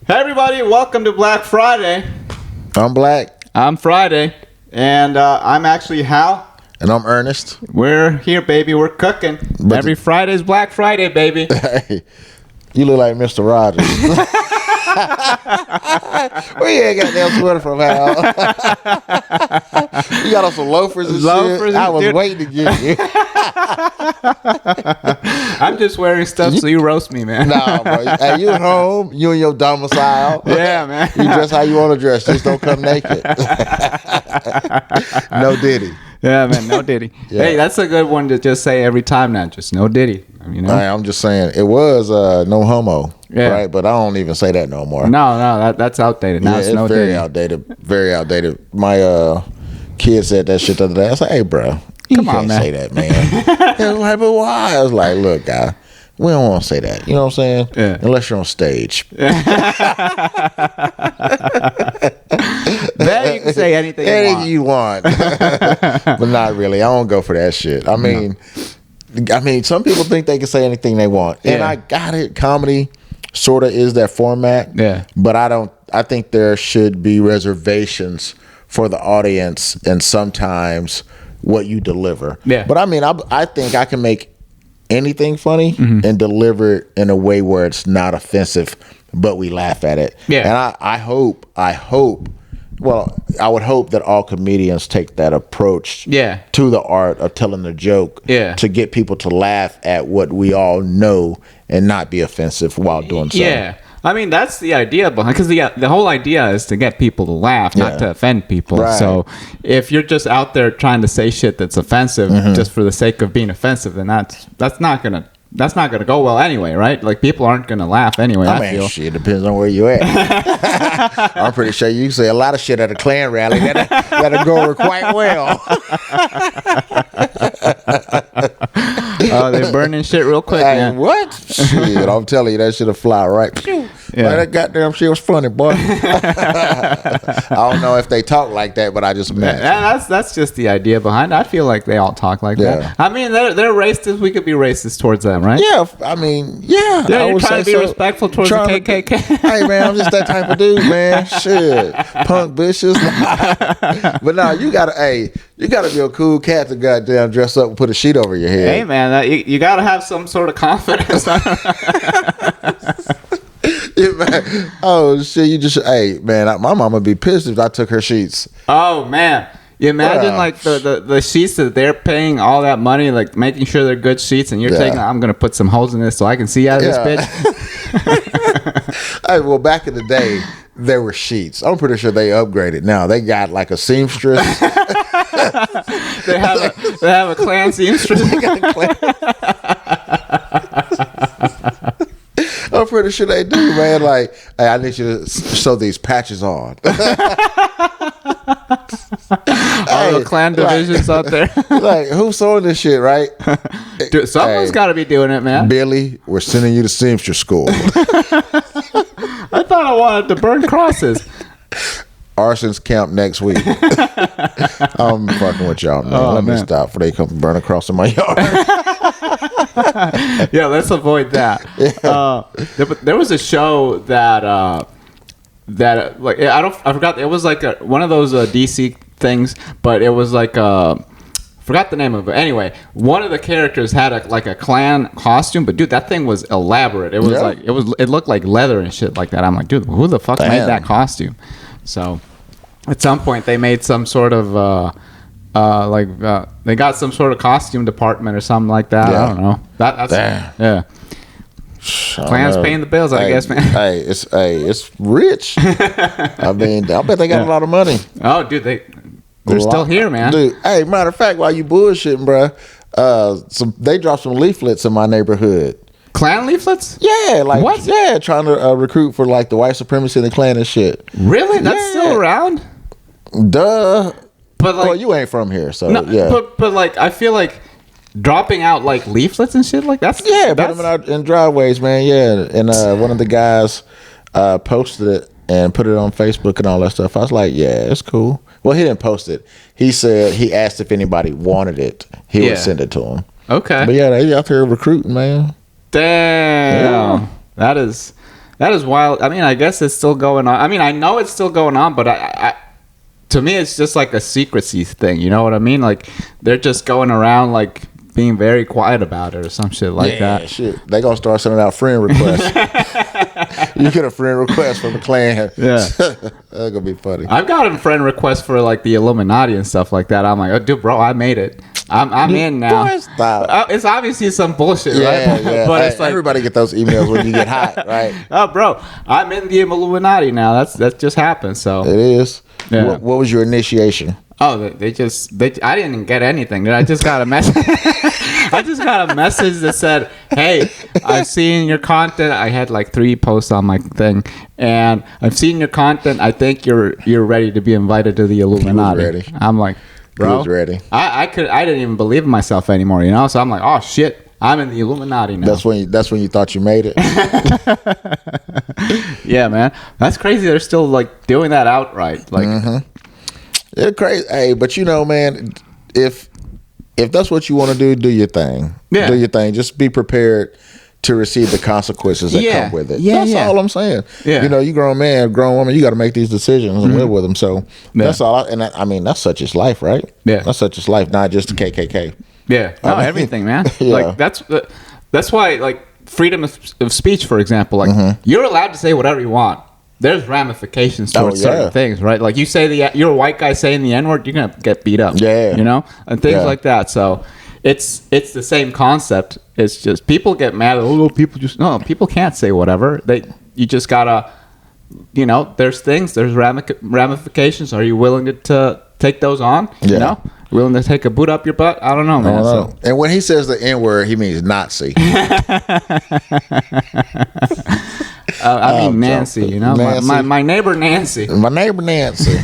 Hey everybody, welcome to Black Friday. I'm Black. I'm Friday, and I'm actually Hal. And I'm Ernest. We're here, baby. We're cooking. Every Friday's Black Friday, baby. Hey, you look like Mr. Rogers. Where you ain't got that sweater from, Hal? You got on some loafers and shit. I was waiting to get you. I'm just wearing stuff so you roast me, man. Nah, bro. Hey, you at home, you in your domicile. Yeah, man. You dress how you want to dress. Just don't come naked. No Diddy. Yeah, man, no Diddy. Yeah. Hey, that's a good one to just say every time now. Just no Diddy. You know? I'm just saying, it was no homo, right? But I don't even say that no more. No, that's outdated. Now it's no very Diddy. outdated. Very outdated. My kid said that shit the other day. I was like, hey, bro, you can't say that, man. He was like, but why? I was like, look, guy, we don't want to say that. You know what I'm saying? Yeah. Unless you're on stage. Then you can say anything you want. But not really. I don't go for that shit. I mean, some people think they can say anything they want. And I got it. Comedy sort of is that format. Yeah. But I think there should be reservations for the audience and sometimes what you deliver. Yeah. But I mean, I think I can make anything funny and deliver it in a way where it's not offensive, but we laugh at it. Yeah. And I hope, well, I would hope that all comedians take that approach to the art of telling the joke to get people to laugh at what we all know and not be offensive while doing so. Yeah. I mean, that's the idea behind, because the whole idea is to get people to laugh, not to offend people. Right. So if you're just out there trying to say shit that's offensive just for the sake of being offensive, then that's not gonna go well anyway, right? Like, people aren't gonna laugh anyway. I feel. Shit depends on where you at. I'm pretty sure you can say a lot of shit at a Klan rally that'll go over quite well. Oh, they're burning shit real quick, man. What? Shit, I'm telling you, that shit'll fly right. Yeah. Man, that goddamn shit was funny, boy. I don't know if they talk like that, but I just imagine. That's just the idea behind it. I feel like they all talk like that. I mean, they're racist. We could be racist towards them, right? Yeah, I mean, yeah. You're trying to be respectful towards the KKK. Hey, man, I'm just that type of dude, man. Shit. Punk bitches. But no, you gotta be a cool cat to goddamn dress up and put a sheet over your head. Hey, man, you gotta have some sort of confidence. Yeah, man. Oh shit! Hey, man, my mama be pissed if I took her sheets. Oh man, you imagine like the sheets that they're paying all that money, like making sure they're good sheets, and you're taking. I'm gonna put some holes in this so I can see out of this bitch. Hey, well, back in the day, there were sheets. I'm pretty sure they upgraded. Now they got like a seamstress. They have a Klan seamstress. I'm pretty sure they do, man. Like, hey, I need you to sew these patches on. All the Klan divisions out there. Like, who's sewing this shit, right? Dude, someone's got to be doing it, man. Billy, we're sending you to seamstress school. I thought I wanted to burn crosses. Arson's camp next week. I'm fucking with y'all, man. Let me stop before they come and burn a cross in my yard. Yeah, let's avoid that. Yeah. There was a show that like I forgot. It was like one of those DC things, but it was like forgot the name of it. Anyway, one of the characters had a Klan costume, but dude, that thing was elaborate. It was it looked like leather and shit like that. I'm like, dude, who the fuck made that costume? So at some point they made some sort of they got some sort of costume department or something like that. I don't know. That's yeah. Klan's paying the bills, I guess, man. Hey, it's rich. I mean, I bet they got a lot of money. Oh, dude, they're still here, man. Dude, hey, matter of fact, while you bullshitting, bro, they dropped some leaflets in my neighborhood. Klan leaflets? Yeah, like what? Yeah, trying to recruit for like the white supremacy in the Klan and shit. Really? That's still around? Duh. But like, well, you ain't from here, so no, yeah. But like, I feel like dropping out like leaflets and shit like that's put them out in driveways, man. Yeah, and one of the guys posted it and put it on Facebook and all that stuff. I was like, yeah, it's cool. Well, he didn't post it. He said he asked if anybody wanted it. He would send it to him. Okay. But yeah, they out there recruiting, man. Damn. Yeah. That is wild. I mean, I guess it's still going on. I mean, I know it's still going on, but I to me, it's just like a secrecy thing. You know what I mean? Like they're just going around like being very quiet about it or some shit like that. Shit. They gonna start sending out friend requests. You get a friend request from the Klan. Yeah. That's gonna be funny. I've gotten friend requests for like the Illuminati and stuff like that. I'm like, oh, dude, bro, I made it. I'm in now. Boy, stop. It's obviously some bullshit, right? Yeah. But it's like everybody get those emails when you get hot, right? Oh, bro, I'm in the Illuminati now. That just happened. So it is. Yeah. What was your initiation? Oh, they I didn't get anything. Dude. I just got a message. I just got a message that said, "Hey, I've seen your content." I had like 3 posts on my thing, and I've seen your content. I think you're ready to be invited to the Illuminati. Ready. I'm like, bro, he was ready. I didn't even believe in myself anymore, you know. So I'm like, oh shit, I'm in the Illuminati now. That's when you thought you made it. Yeah, man, that's crazy. They're still like doing that outright, like. Mm-hmm. It's crazy. Hey, but you know, man, if that's what you want to do your thing. Yeah. Do your thing. Just be prepared to receive the consequences that come with it. Yeah, that's all I'm saying. Yeah. You know, you grown man, grown woman, you got to make these decisions and live with them. So that's all. I mean, that's such as life, right? Yeah. That's such as life, not just the KKK. Yeah. No, everything, man. Yeah. Like that's why, like, freedom of speech, for example, like you're allowed to say whatever you want. There's ramifications towards certain things, right? Like you say you're a white guy saying the N-word, you're gonna get beat up. Yeah, you know, and things like that. So it's the same concept. It's just people get mad. Oh, people can't say whatever. You just gotta, you know, there's ramifications. Are you willing to take those on? Yeah. You know, willing to take a boot up your butt? I don't know, man. So. And when he says the N-word, he means Nazi. I mean Nancy, you know, Nancy. My neighbor Nancy. My neighbor Nancy.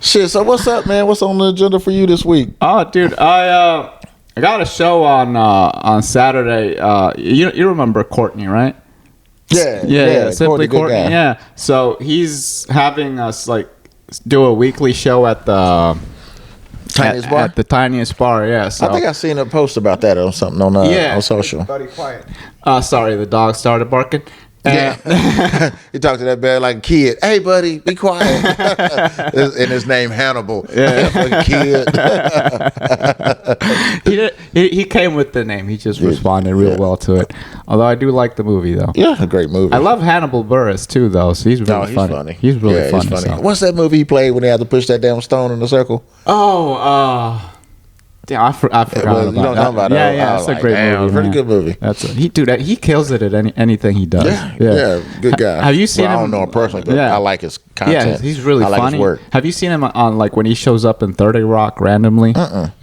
Shit. So what's up, man? What's on the agenda for you this week? Oh, dude, I got a show on Saturday. You remember Courtney, right? Yeah. Simply Courtney. Yeah. So he's having us like do a weekly show at the tiniest bar. At the tiniest bar. Yeah. So I think I seen a post about that or something on social. Buddy, quiet. Sorry, the dog started barking. Yeah. He talked to that bear like a kid. Hey, buddy, be quiet. And his name Hannibal. Yeah, kid. He came with the name. He just responded real well to it. Although I do like the movie though. Yeah, a great movie. I love Hannibal Buress too, though. So he's really funny. He's really funny. So. What's that movie he played when they had to push that damn stone in the circle? Oh, damn, I forgot about that. Yeah, that's a great movie. Pretty good movie. He kills it at anything he does. Yeah, good guy. Have you seen him? I don't know him personally, but I like his content. Yeah, he's really funny. Like his work. Have you seen him on like when he shows up in 30 Rock randomly?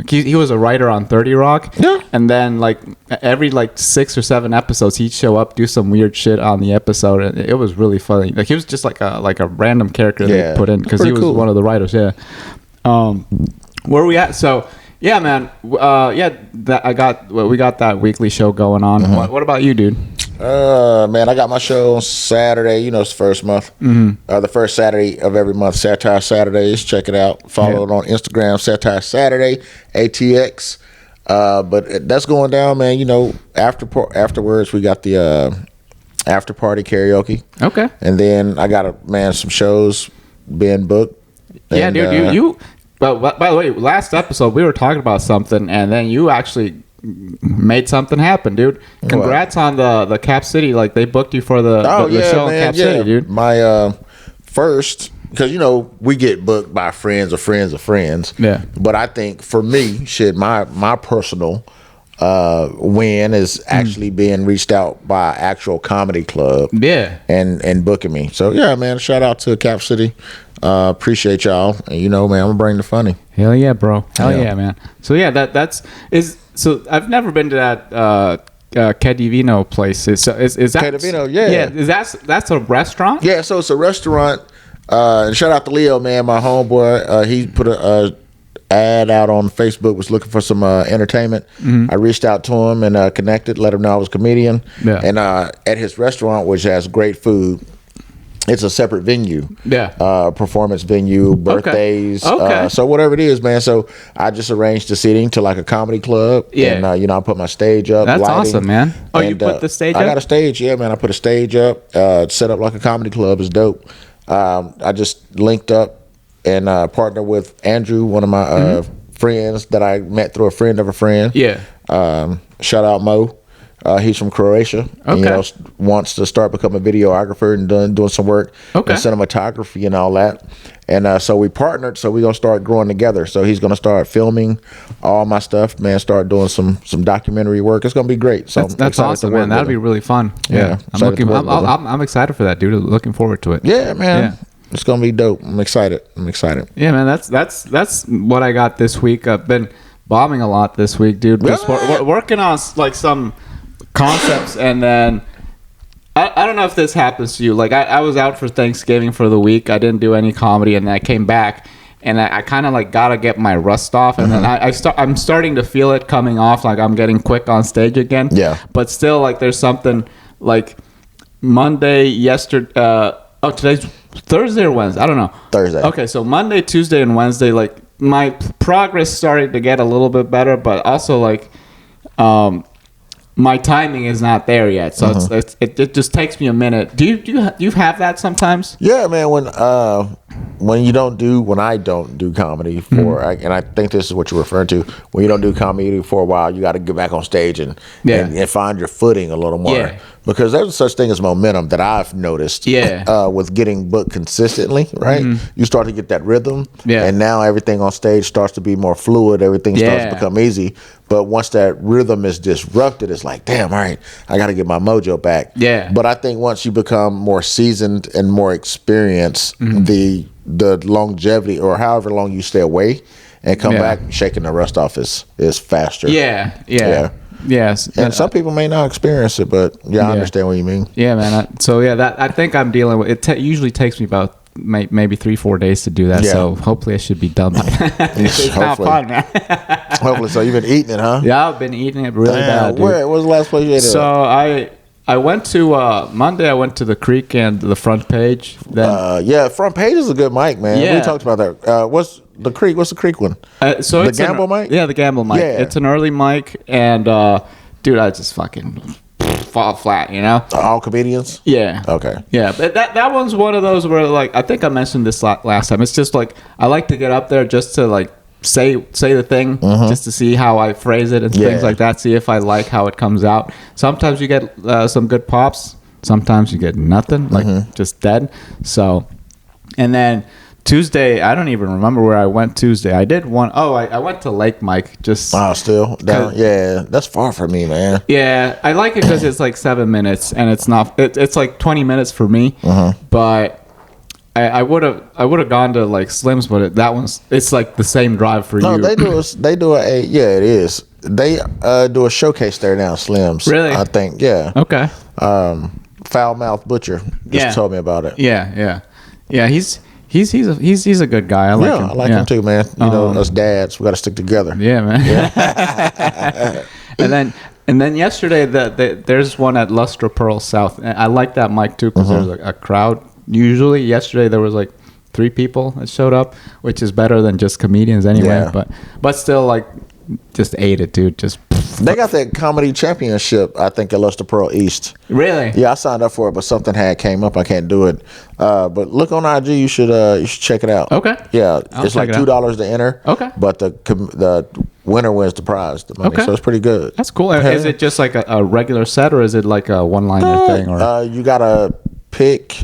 He was a writer on 30 Rock. Yeah. And then like every like 6 or 7 episodes, he'd show up, do some weird shit on the episode, and it was really funny. Like he was just like a random character they put in because he was one of the writers. Yeah. Where are we at? So. Yeah, man. We got that weekly show going on. What about you, dude? Man, I got my show on Saturday. You know, it's the first month. The first Saturday of every month, Satire Saturdays. Check it out. Follow it on Instagram, Satire Saturday, ATX. But that's going down, man. You know, afterwards, we got the after party karaoke. Okay. And then I got some shows being booked. Yeah, dude, you. But by the way, last episode we were talking about something, and then you actually made something happen, dude. Congrats on the Cap City. Like they booked you for the show in Cap City, dude. My first, because you know we get booked by friends of friends of friends. Yeah. But I think for me, my personal win is actually being reached out by an actual comedy club. Yeah. And booking me. So yeah, man. Shout out to Cap City. Appreciate y'all. And you know, man, I'm gonna bring the funny. Hell yeah, bro. Hell yeah, man. So yeah, so I've never been to that Cadivino place. Is that Cadivino? Yeah. Is that's a restaurant? Yeah. So it's a restaurant. And shout out to Leo, man, my homeboy. He put a ad out on Facebook, was looking for some entertainment. I reached out to him and connected, let him know I was a comedian. Yeah. And at his restaurant, which has great food, It's a separate venue. Yeah. Performance venue, birthdays. Okay. So whatever it is, man. So I just arranged the seating to like a comedy club. Yeah. And, you know, I put my stage up. That's lighting, awesome, man. Oh, and, you put the stage up? I got a stage. Yeah, man. I put a stage up, set up like a comedy club. It's dope. I just linked up and partnered with Andrew, one of my friends that I met through a friend of a friend. Yeah. Shout out Mo. He's from Croatia. Okay. And, you know, wants to start becoming a videographer and doing some work in cinematography and all that. And so we partnered. So we're gonna start growing together. So he's gonna start filming all my stuff, man. Start doing some documentary work. It's gonna be great. So that's awesome, man. That'd be really fun. Yeah. I'm excited for that, dude. Looking forward to it. Yeah, man. Yeah. It's gonna be dope. I'm excited. Yeah, man. That's what I got this week. I've been bombing a lot this week, dude. Just working on like some concepts, and then I don't know if this happens to you. Like I was out for Thanksgiving for the week. I didn't do any comedy, and I came back, and I kind of like gotta get my rust off, and then I'm starting to feel it coming off. Like I'm getting quick on stage again. Yeah. But still, like there's something like Monday, yesterday. Today's Thursday or Wednesday? I don't know. Thursday. Okay, so Monday, Tuesday, and Wednesday, like my progress started to get a little bit better, but also like my timing is not there yet. So it just takes me a minute. Do you have that sometimes? Yeah, man. When I don't do comedy and I think this is what you're referring to. When you don't do comedy for a while, you got to get back on stage and find your footing a little more. Yeah. Because there's such thing as momentum that I've noticed. Yeah. With getting booked consistently, right? You start to get that rhythm. Yeah. And now everything on stage starts to be more fluid. Everything starts to become easy. But once that rhythm is disrupted, it's like, damn, all right, I got to get my mojo back. Yeah. But I think once you become more seasoned and more experienced, the longevity or however long you stay away and come back, shaking the rust off is faster. Yeah. Yes. And some people may not experience it, but I understand what you mean. Yeah, man. I think I'm dealing with it. Usually takes me about maybe 3-4 days to do that. Yeah. So hopefully I should be done by then. It's not fun, man. Hopefully. So you've been eating it, huh? Yeah, I've been eating it really bad, dude. Where was the last place you ate it? So I went to Monday. I went to the Creek and the Front Page. Then Front Page is a good mic, man. Yeah. We talked about that. What's the Creek one? So the Gamble mic? Yeah, the Gamble mic. Yeah. It's an early mic, and dude, I just fucking fall flat, you know. All comedians? Yeah. Okay. Yeah, but that one's one of those where, like, I think I mentioned this last time. It's just like I like to get up there just to like say the thing, just to see how I phrase it and things like that. See if I like how it comes out. Sometimes you get some good pops. Sometimes you get nothing, like just dead. So, and then Tuesday, I don't even remember where I went Tuesday. I did one. Oh, I went to Lake Mike. Still down. Yeah, that's far from me, man. Yeah, I like it because it's like 7 minutes, and it's not. It's like 20 minutes for me. But I would have gone to like Slim's, but it's like the same drive for you. No, they do it is. They do a showcase there now, Slim's. Really? I think. Yeah. Okay. Foul Mouth Butcher just told me about it. Yeah. He's a good guy. I like him. I like him too, man. You know, us dads, we got to stick together. Yeah, man. Yeah. and then yesterday, there's one at Lustre Pearl South. And I like that mic too because there's a crowd. Usually, yesterday there was like 3 people that showed up, which is better than just comedians anyway. Yeah. But still, like, just ate it, dude. Just. They got that comedy championship, I think, at Lustre Pearl East. Really? Yeah, I signed up for it, but something came up. I can't do it. But look on IG. You should check it out. Okay. Yeah, it's like $2 to enter. Okay. But the winner wins the prize, the money. Okay. So it's pretty good. That's cool. Is it just like a regular set, or is it like a one-liner thing? Or you gotta pick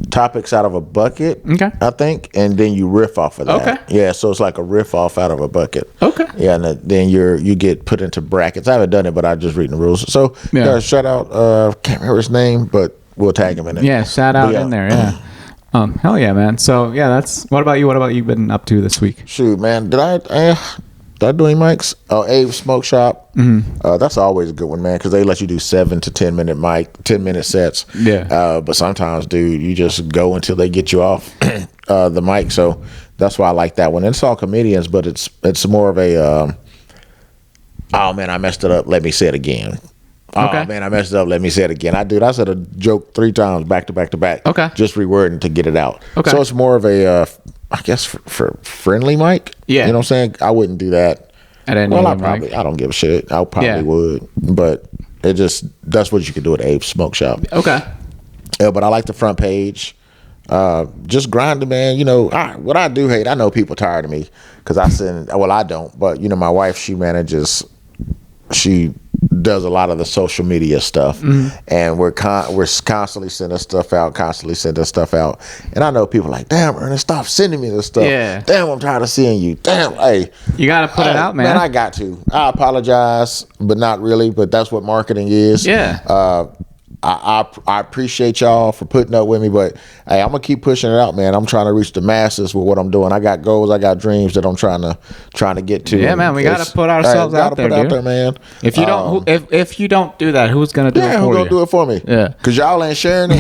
topics out of a bucket, I think, and then you riff off of that. Okay. Yeah, so it's like a riff off out of a bucket. Okay. Yeah, and then you get put into brackets. I haven't done it, but I just reading the rules. So shout out, can't remember his name, but we'll tag him in it. Yeah, shout out in there. Yeah. Hell yeah, man. So yeah, that's. What about you? What about you been up to this week? Shoot, man, did I do any mics? Oh, Abe's Smoke Shop. That's always a good one, man, because they let you do 7 to 10 minute 10-minute sets. Yeah. But sometimes, dude, you just go until they get you off the mic. So that's why I like that one. And it's all comedians, but it's more of a oh man, I messed it up. Let me say it again. Oh man, I messed up. Let me say it again. I said a joke 3 times back to back to back. Okay. Just rewording to get it out. Okay. So it's more of a, I guess for friendly mic. Yeah. You know what I'm saying? I wouldn't do that. At any Well, I don't give a shit. I probably would, but that's what you could do at Abe's Smoke Shop. Okay. Yeah, but I like the front page. Just grinding, man. You know, what I do hate, I know people tired of me because I don't, but you know, my wife, she does a lot of the social media stuff, and we're constantly sending stuff out, and I know people like, damn, Ernest, stop sending me this stuff. Yeah. Damn, I'm tired of seeing you. Damn, hey, you gotta put it out, man. I got to. I apologize, but not really. But that's what marketing is. Yeah. I appreciate y'all for putting up with me, but hey, I'm gonna keep pushing it out, man. I'm trying to reach the masses with what I'm doing. I got goals, I got dreams that I'm trying to get to. Yeah, man, we gotta put ourselves out there, dude. Man. If you don't, if you don't do that, who's gonna do it for you? Who's gonna do it for me? Yeah, because y'all ain't sharing it.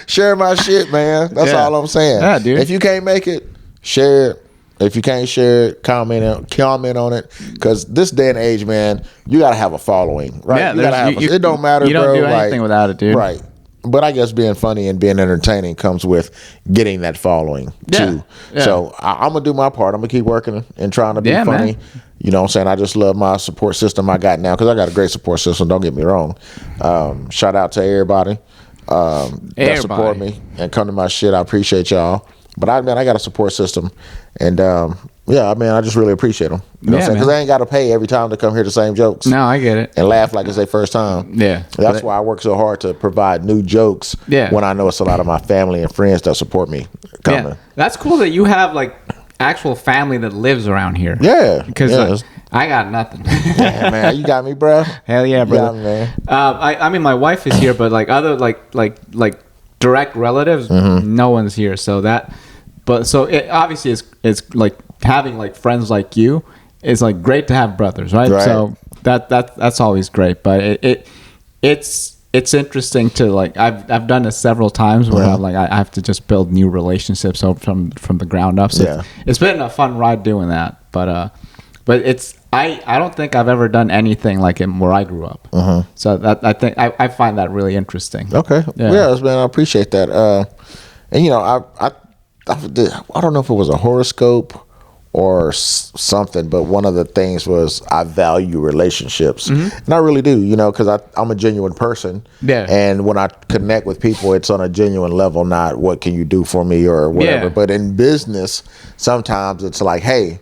Share my shit, man. That's all I'm saying. Yeah, dude. If you can't make it, share it. If you can't share it, comment on it. Because this day and age, man, you gotta have a following, right? Yeah, you gotta have. It don't matter. You don't do anything without it, dude. Right. But I guess being funny and being entertaining comes with getting that following too. Yeah. So I'm gonna do my part. I'm gonna keep working and trying to be funny. Man. You know what I'm saying? I just love my support system I got now because I got a great support system. Don't get me wrong. Shout out to everybody that support me and come to my shit. I appreciate y'all. But I got a support system, and I just really appreciate them. You know what I'm saying? Because they ain't got to pay every time to come hear the same jokes. No, I get it. And laugh like it's their first time. Yeah. That's why I work so hard to provide new jokes. Yeah. When I know it's a lot of my family and friends that support me coming. Yeah. That's cool that you have like actual family that lives around here. Yeah. Because I got nothing. Yeah, man, you got me, bro. Hell yeah, bro. Yeah, man. I mean, my wife is here, but like other like direct relatives, no one's here. So it obviously it's like having like friends like you is like great to have brothers, right? So that's always great. But it's interesting to like I've done this several times where I'm like I have to just build new relationships from the ground up. So it's been a fun ride doing that. But it's I don't think I've ever done anything like it where I grew up. So that I think I find that really interesting. Okay. Yeah, man, I appreciate that. And you know, I don't know if it was a horoscope or something, but one of the things was I value relationships, and I really do, you know, because I'm a genuine person. Yeah. And when I connect with people, it's on a genuine level, not what can you do for me or whatever. Yeah. But in business, sometimes it's like, hey,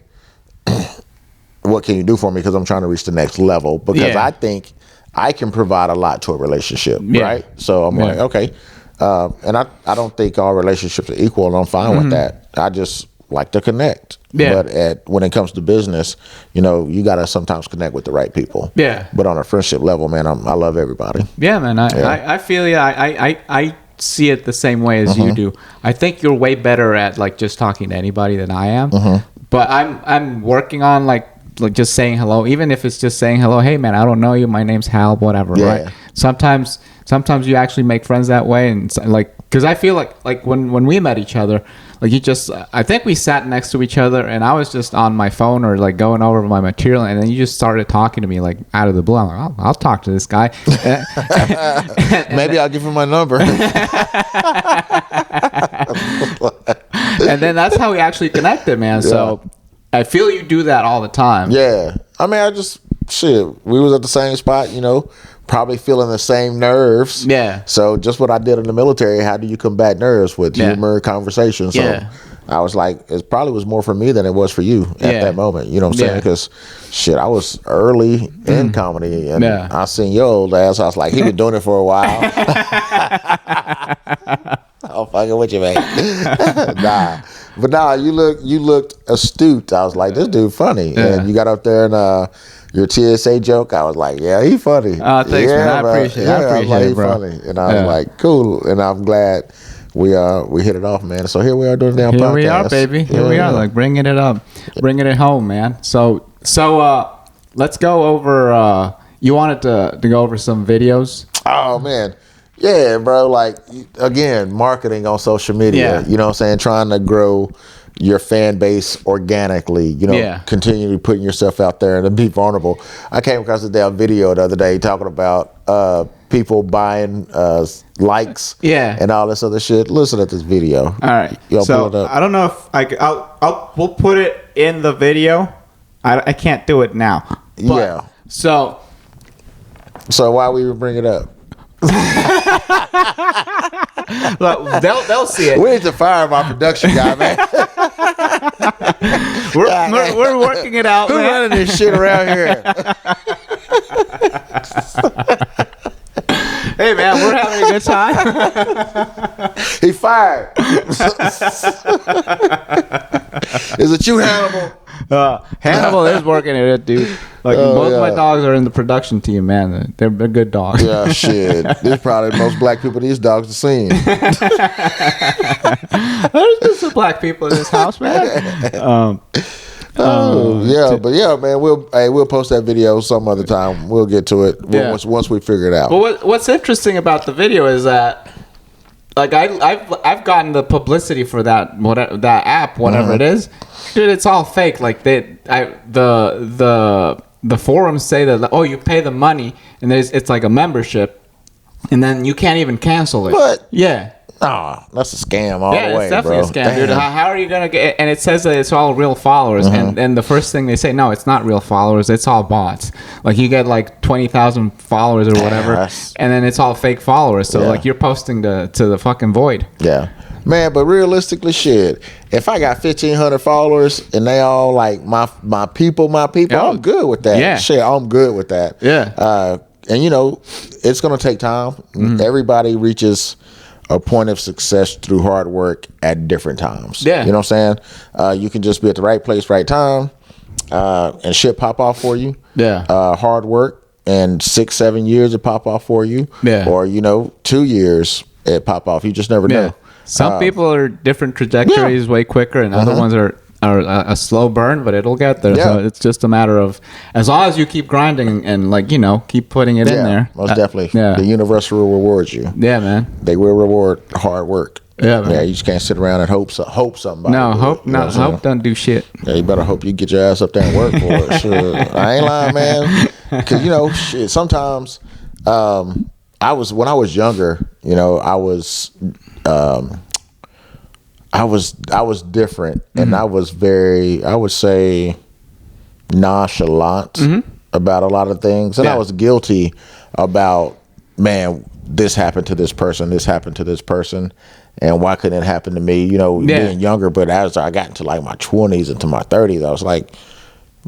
what can you do for me? Because I'm trying to reach the next level. Because I think I can provide a lot to a relationship, right? So I'm like, okay. And I don't think all relationships are equal, and I'm fine with that. I just like to connect. Yeah. But when it comes to business, you know, you got to sometimes connect with the right people. Yeah. But on a friendship level, man, I love everybody. Yeah, man. I feel I see it the same way as you do. I think you're way better at like just talking to anybody than I am. But I'm working on like just saying hello, even if it's just saying hello. Hey, man, I don't know you. My name's Hal. Whatever. Yeah. Right. Sometimes you actually make friends that way, and like because I feel like when we met each other, like I think we sat next to each other, and I was just on my phone or like going over my material, and then you just started talking to me like out of the blue. I'm like, I'll talk to this guy. Maybe I'll give him my number. And then that's how we actually connected, man. Yeah. So I feel you do that all the time. Yeah. I mean, we was at the same spot, you know, probably feeling the same nerves. Yeah. So just what I did in the military, how do you combat nerves with humor, conversation? So I was like, it probably was more for me than it was for you at that moment. You know what I'm saying? Because I was early in comedy, and I seen your old ass. I was like, he been doing it for a while. I'm fucking with you, man. Nah. But nah, you looked astute. I was like, this dude funny. And you got up there and your TSA joke, I was like, yeah, he funny. Oh, thanks, man. I appreciate it. I appreciate it, bro. Funny. And I was like, cool. And I'm glad we hit it off, man. So here we are doing the damn podcast. Here we are, baby. Here we are, like bringing it up, bringing it home, man. So let's go over. You wanted to go over some videos? Oh man. Yeah, bro. Like, again, marketing on social media, you know what I'm saying? Trying to grow, your fan base organically, continually putting yourself out there and to be vulnerable. I came across a damn video the other day talking about people buying likes and all this other shit. Listen at this video. All right. So I don't know if we'll put it in the video. I can't do it now. But, So why we even bring it up? Look, they'll see it. We need to fire my production guy, man. we're working it out. Who's running this shit around here? Hey man, we're having a good time. He fired. Is it you, Hannibal? Hannibal is working it, dude. Like both my dogs are in the production team, man. They're good dogs. Yeah, shit. There's probably most black people these dogs have seen. There's just some black people in this house, man. But man, we'll post that video some other time. We'll get to it once we figure it out. Well, what's interesting about the video is that, like, I've gotten the publicity for that app, whatever it is, dude. It's all fake. Like the forums say that you pay the money and it's like a membership, and then you can't even cancel it. What? Yeah. Oh, that's a scam all the way, it's definitely a scam, dude. How are you gonna get? And it says that it's all real followers, and the first thing they say, no, it's not real followers. It's all bots. Like you get like 20,000 followers or whatever, and then it's all fake followers. So like you're posting to the fucking void. Yeah, man. But realistically, shit. If I got 1,500 followers and they all like my people, I'm good with that. Yeah. Shit, I'm good with that. Yeah. And it's gonna take time. Everybody reaches a point of success through hard work at different times. Yeah. You know what I'm saying? You can just be at the right place, right time, and shit pop off for you. Yeah. Hard work and 6-7 years it pop off for you. Yeah. Or 2 years it pop off. You just never know. Some people are different trajectories, way quicker, and other ones are a slow burn, but it'll get there. So it's just a matter of, as long as you keep grinding and keep putting it in there. Most definitely. The universe will reward you. Yeah, man. They will reward hard work. Yeah, man. Yeah, you just can't sit around and hope somebody. No, hope don't do shit. Yeah, you better hope you get your ass up there and work for it. Sure. I ain't lying, man. Because shit, sometimes when I was younger, I was different, and I was very, I would say, nonchalant about a lot of things, and I was guilty about, man, this happened to this person, and why couldn't it happen to me? Being younger, but as I got into like my 20s into my 30s, I was like,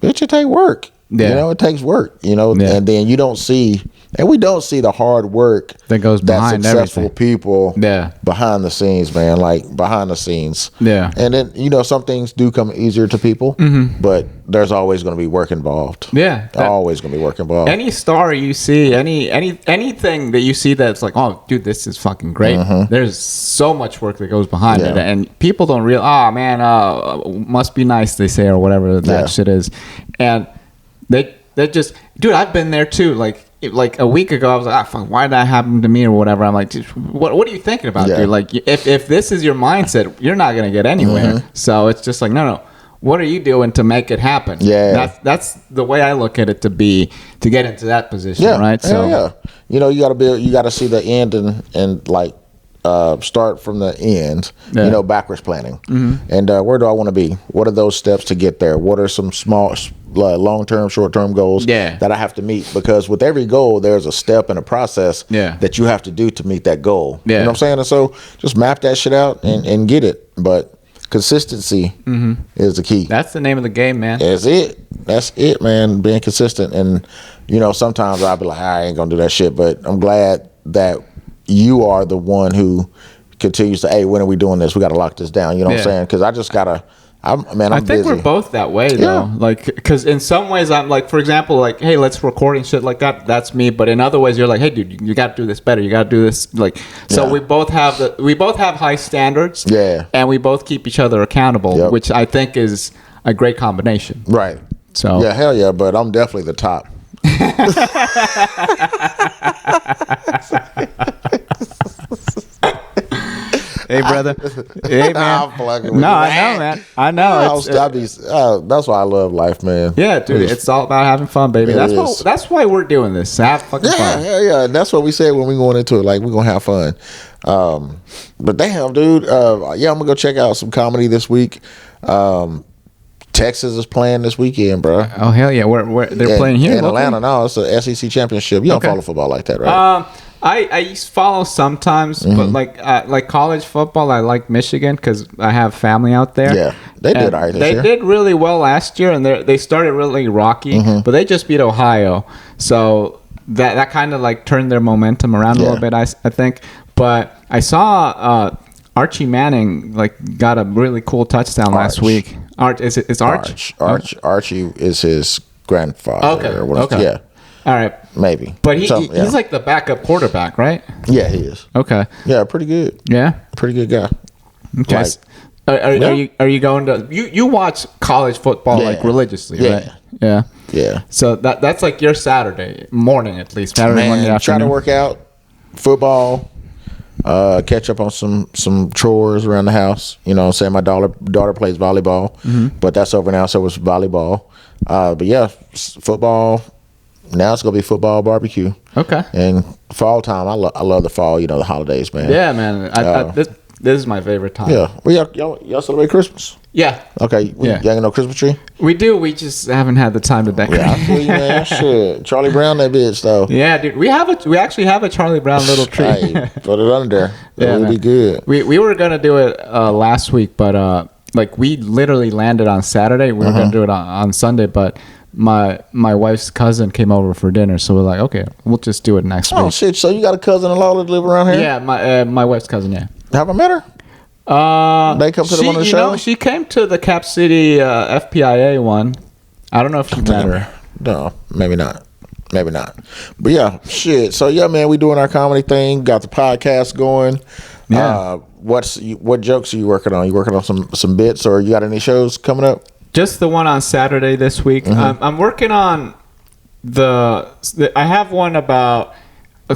bitch, it take work. It takes work. And then you don't see. And we don't see the hard work that goes behind successful everything. People behind the scenes, man, like behind the scenes. Yeah. And then, some things do come easier to people, but there's always going to be work involved. Yeah. Always going to be work involved. Any story you see, anything that you see that's like, oh, dude, this is fucking great. There's so much work that goes behind it. And people don't realize, must be nice, they say, or whatever that shit is. And they just, dude, I've been there too. Like a week ago, I was like, fuck, why did that happen to me or whatever? I'm like, what are you thinking about, dude? Like, if this is your mindset, you're not going to get anywhere. So it's just like, no. What are you doing to make it happen? Yeah. That's the way I look at it to get into that position, right? So, you got to see the end and like, start from the end, backwards planning. And where do I want to be? What are those steps to get there? What are some small, long-term, short-term goals that I have to meet? Because with every goal, there's a step and a process that you have to do to meet that goal. You know what I'm saying? And so just map that shit out and get it. But consistency is the key. That's the name of the game, man. That's it, man. Being consistent. And, sometimes I'll be like, I ain't going to do that shit. But I'm glad that you are the one who continues to, hey, when are we doing this? We got to lock this down. You know what I'm saying? Because I just got to, I'm I think busy. We're both that way, though. Like, because in some ways, I'm like, for example, like, hey, let's record and shit like that. That's me. But in other ways, you're like, hey, dude, you got to do this better. You got to do this. Like, so we both have high standards. Yeah. And we both keep each other accountable, which I think is a great combination. Right. So. Yeah, hell yeah. But I'm definitely the top. Hey, brother. Hey, man. No, I know, man. I know. That's why I love life, man. Yeah, dude. It's all about having fun, baby. That's why we're doing this. Have fucking fun. Yeah. That's what we said when we going into it. Like, we're gonna have fun. But damn, dude. I'm gonna go check out some comedy this week. Texas is playing this weekend, bro. Oh hell yeah! Where they're playing here in Atlanta? No, it's the SEC championship. You don't follow football like that, right? I follow sometimes, but like college football, I like Michigan because I have family out there. Yeah, they did all right this year. They did really well last year, and they started really rocky, but they just beat Ohio, so that kind of like turned their momentum around a little bit. I think, but I saw Archie Manning like got a really cool touchdown last week. It's Arch? Archie is his grandfather. Okay. Yeah. All right. Maybe. But he's like the backup quarterback, right? Yeah, he is. Okay. Yeah, pretty good. Yeah? Pretty good guy. Okay. Are you going to... You watch college football like religiously, right? Yeah. Yeah. So that's like your Saturday morning at least. Saturday morning afternoon. Try to work out, football, catch up on some chores around the house. You know what I'm saying? My daughter plays volleyball, but that's over now, so it's volleyball. But yeah, football. Now it's gonna be football barbecue. Okay. And fall time, I love the fall. You know, the holidays, man. Yeah, man. This is my favorite time. Yeah. Well, y'all celebrate Christmas? Yeah. Okay. Y'all got no Christmas tree? We do. We just haven't had the time to decorate. Yeah, I feel you, man. Shit. Charlie Brown, that bitch, though. Yeah, dude. We actually have a Charlie Brown little tree. Hey, put it under there. That would be good. We were gonna do it last week, but like we literally landed on Saturday. We were gonna do it on Sunday, but my wife's cousin came over for dinner, so we're like, okay, we'll just do it next week. Oh shit! So you got a cousin-in-law that live around here? Yeah, my wife's cousin. Yeah. Have I met her? They come to one of the shows? She came to the Cap City FPIA one. I don't know if you met her. No, maybe not. But yeah, shit. So yeah, man, we doing our comedy thing. Got the podcast going. Yeah. What jokes are you working on? You working on some bits, or you got any shows coming up? Just the one on Saturday this week. I'm working on I have one about.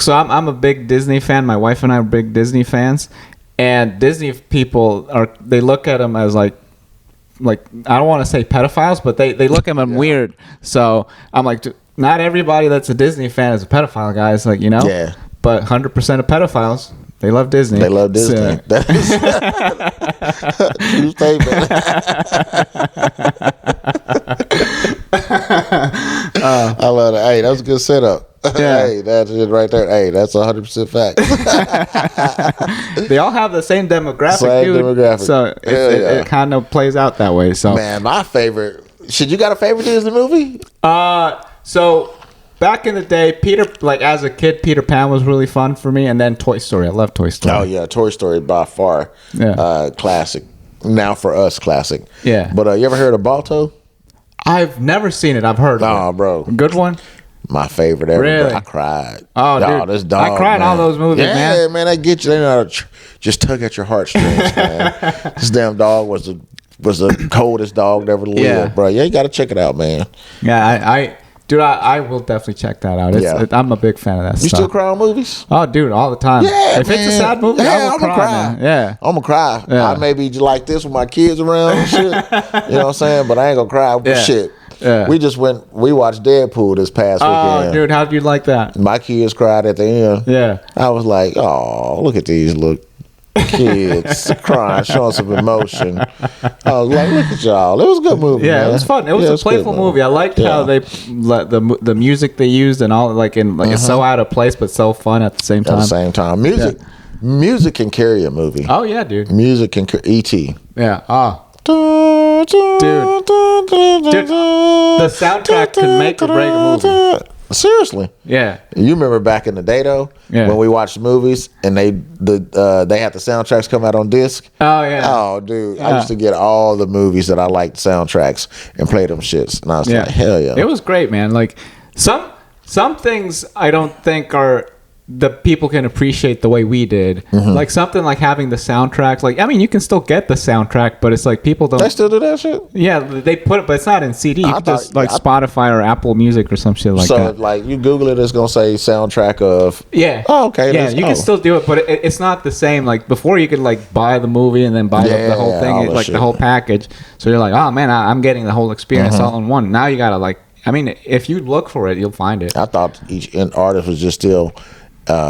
So I'm a big Disney fan. My wife and I are big Disney fans. And Disney people they look at them as like I don't want to say pedophiles, but they look at them weird. So I'm like, not everybody that's a Disney fan is a pedophile, guys. Like, you know. Yeah. But 100% of pedophiles, they love Disney. They love Disney. So. That is true statement. I love that. Hey, that was a good setup. Yeah. Hey, that's it right there. Hey, that's 100% fact. They all have the same demographic, dude. So it kind of plays out that way. So, man, my favorite. Should you got a favorite Disney movie? So back in the day, as a kid, Peter Pan was really fun for me, and then Toy Story. I love Toy Story. Oh yeah, Toy Story by far. Yeah. Classic. Now for us, classic. Yeah. But you ever heard of Balto? I've never seen it. I've heard of it. Oh, bro. Good one? My favorite ever. Really? I cried. Oh, dude. This dog, I cried in all those movies, man. Yeah, man. They get you. They know how to just tug at your heartstrings, man. This damn dog was the coldest dog that ever lived, bro. Yeah, you got to check it out, man. Yeah, I will definitely check that out. I'm a big fan of that stuff. You still cry on movies? Oh, dude, all the time. Yeah, if it's a sad movie, I will cry. Man. Yeah. I'm going to cry. Yeah. I may be like this with my kids around and shit. You know what I'm saying? But I ain't going to cry. Yeah. Shit. Yeah. We watched Deadpool this past weekend. Oh, dude, how'd you like that? My kids cried at the end. Yeah. I was like, oh, look at these little kids crying, showing some emotion. I was like, look at y'all. It was a good movie. Yeah, man. It was fun. It was a playful movie. I liked how they the music they used and all it's so out of place but so fun at the same time. At the same time, music can carry a movie. Oh yeah, dude. Music can E.T. Yeah. Dude, the soundtrack can make or break a movie. Seriously. Yeah. You remember back in the day though, when we watched movies and they had the soundtracks come out on disc. Oh yeah. Oh dude, I used to get all the movies that I liked soundtracks and play them shits, and I was like, hell yeah. It was great, man. Like some things I don't think are the people can appreciate the way we did. Like something like having the soundtracks. Like, I mean, you can still get the soundtrack, but it's like people don't. They still do that shit? Yeah, they put it, but it's not in CD. You can just like Spotify or Apple Music or some shit like that. So, like, you Google it, it's going to say soundtrack of. Yeah. Oh, okay. Yeah, you can still do it, but it's not the same. Like, before you could, like, buy the movie and then buy the whole thing, like, the whole package. So you're like, oh, man, I'm getting the whole experience all in one. Now you got to, like, I mean, if you look for it, you'll find it. I thought each artist was just still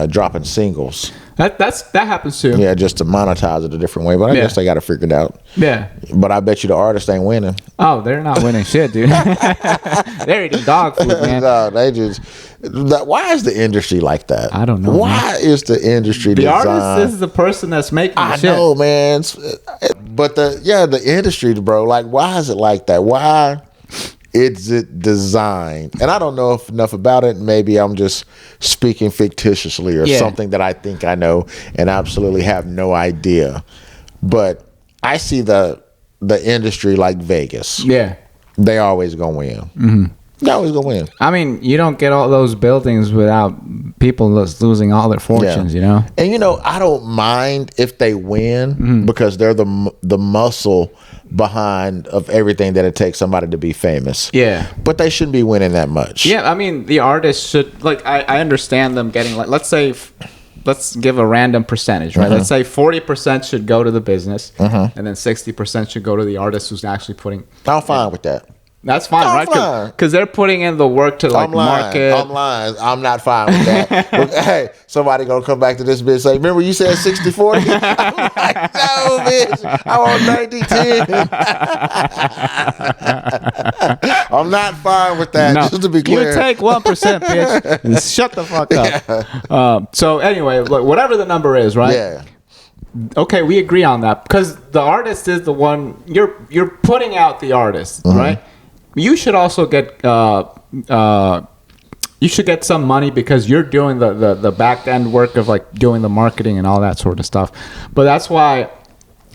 dropping singles. That happens too. Yeah, just to monetize it a different way. But I guess they got to figure it out. Yeah. But I bet you the artist ain't winning. Oh, they're not winning shit, dude. They're eating dog food, man. No, they just. Why is the industry like that? I don't know. Why is the industry the artist is the person that's making the shit. I know, man. But the industry, bro. Like, why is it like that? Why? Is it designed? And I don't know enough about it. Maybe I'm just speaking fictitiously or something that I think I know and absolutely have no idea. But I see the industry like Vegas. Yeah. They always gonna win. Mm-hmm. They always gonna win. I mean, you don't get all those buildings without people losing all their fortunes, you know? And, you know, I don't mind if they win because they're the muscle behind of everything that it takes somebody to be famous. Yeah. But they shouldn't be winning that much. Yeah, I mean, the artists should, like, I understand them getting, like, let's give a random percentage, right? Let's say 40% should go to the business and then 60% should go to the artist who's actually putting. I'm fine with that. That's fine, right? Because they're putting in the work to, like, market. I'm lying. I'm not fine with that. Hey, somebody gonna come back to this bitch and say, remember you said 60-40? I'm like, no, bitch. I want 90-10. I'm not fine with that, just to be clear. You take 1%, bitch, and shut the fuck up. Yeah. So anyway, look, whatever the number is, right? Yeah. Okay, we agree on that. Because the artist is the one, you're putting out the artist, right? You should also get some money because you're doing the back end work of, like, doing the marketing and all that sort of stuff. But that's why,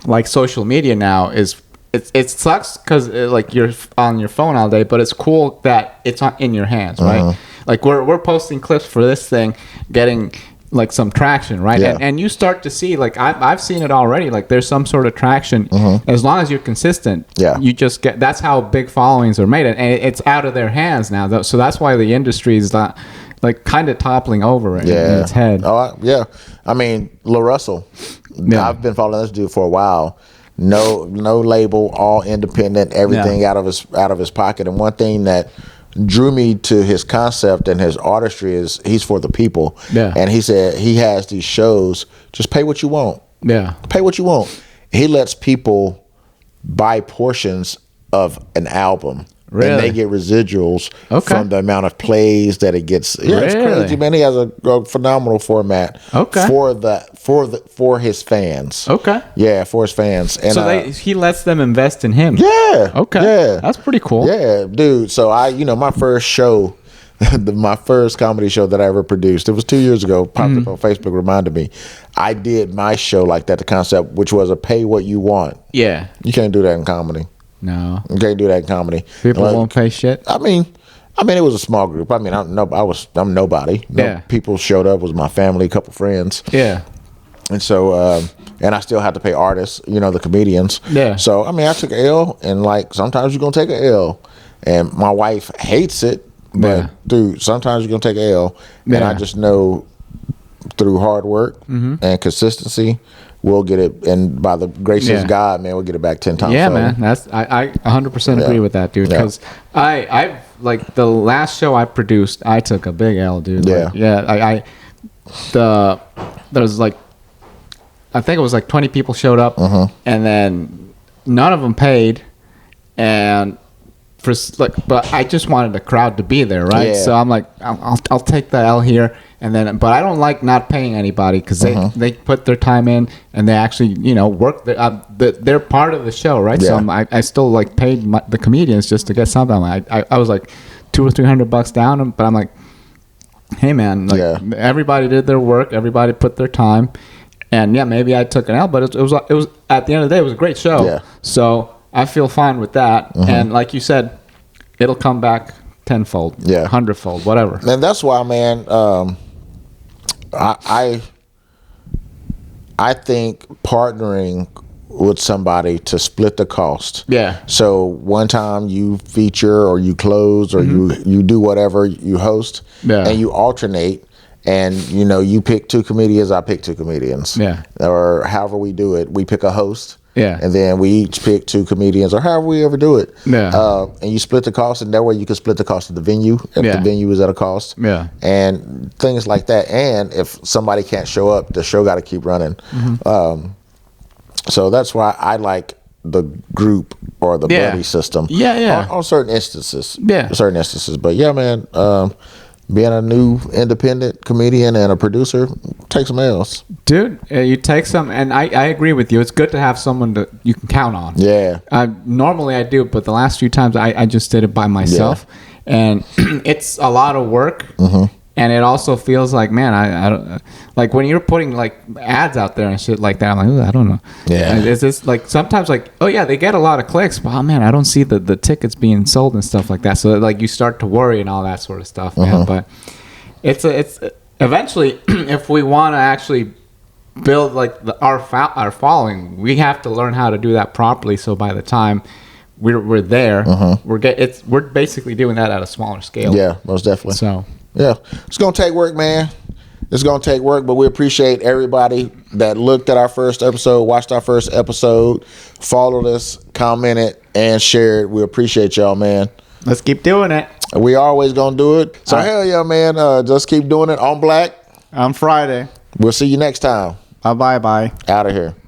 like, social media now is it sucks because, like, you're on your phone all day, but it's cool that it's in your hands, right? Like, we're posting clips for this thing, getting, like, some traction, right? Yeah. And you start to see, like, I've seen it already, like, there's some sort of traction as long as you're consistent. Yeah. You just get, that's how big followings are made, and it's out of their hands now. So that's why the industry is not, like, kind of toppling over in its head. Oh, yeah. I mean, La Russell. Yeah. I've been following this dude for a while. No label, all independent, everything out of his pocket. And one thing that drew me to his concept and his artistry is he's for the people. Yeah. And he said he has these shows, just pay what you want. Yeah. Pay what you want. He lets people buy portions of an album. Really? And they get residuals from the amount of plays that it gets. Yeah, it's crazy, man. He has a phenomenal format for his fans. Okay. Yeah, for his fans. And so he lets them invest in him. Yeah. Okay. Yeah. That's pretty cool. Yeah, dude. So my first show, my first comedy show that I ever produced, it was 2 years ago, popped up on Facebook, reminded me. I did my show like that, the concept, which was a pay what you want. Yeah. You can't do that in comedy. No, you can't do that in comedy. People won't pay shit. I mean, it was a small group. I mean, I'm nobody. People showed up. It was my family, a couple friends. Yeah, and so and I still had to pay artists. The comedians. Yeah. So I mean, I took an L, and, like, sometimes you're gonna take an L, and my wife hates it, but dude, sometimes you're gonna take an L, and I just know through hard work and consistency, we'll get it, and by the grace of God, man, we'll get it back 10 times. Yeah, man, I 100% agree with that, dude. Because I like the last show I produced, I took a big L, dude. Like, there's like, I think it was like 20 people showed up, and then none of them paid, and but I just wanted the crowd to be there, right? Yeah. So I'm like, I'll take the L here. And then, but I don't like not paying anybody because they put their time in and they actually, work. They're part of the show, right? Yeah. So I still, like, paid the comedians just to get something. I was like $200 or $300 down, but I'm like, hey man, like, everybody did their work, everybody put their time, and maybe I took an L, but it was at the end of the day, it was a great show. Yeah. So I feel fine with that, and like you said, it'll come back tenfold, 100-fold, whatever. And that's why, man. I think partnering with somebody to split the cost. Yeah. So one time you feature or you close or you do whatever, you host, and you alternate, and you pick 2 comedians, I pick 2 comedians. Yeah. Or however we do it, we pick a host. Yeah. And then we each pick 2 comedians, or however we ever do it. Yeah. And you split the cost, and that way you can split the cost of the venue if the venue is at a cost. Yeah. And things like that. And if somebody can't show up, the show got to keep running. So that's why I like the group or the buddy system. On certain instances. But yeah, man, being a new independent comedian and a producer, take some L's. Dude, you take some, and I agree with you. It's good to have someone that you can count on. Yeah. Normally I do, but the last few times I just did it by myself. Yeah. And it's a lot of work. And it also feels like, man, I don't, like when you're putting like ads out there and shit like that, I'm like, ooh, I don't know. Yeah. And it's just like sometimes like, oh yeah, they get a lot of clicks, but oh man, I don't see the tickets being sold and stuff like that. So like you start to worry and all that sort of stuff, man. But it's eventually, if we want to actually build like our following, we have to learn how to do that properly. So by the time we're there, we're basically doing that at a smaller scale. Yeah, most definitely. So. Yeah, it's going to take work, man. It's going to take work, but we appreciate everybody that looked at our first episode, watched our first episode, followed us, commented, and shared. We appreciate y'all, man. Let's keep doing it. We always going to do it. So, hell yeah, man. Just keep doing it on Black. On Friday. We'll see you next time. Bye-bye. Out of here.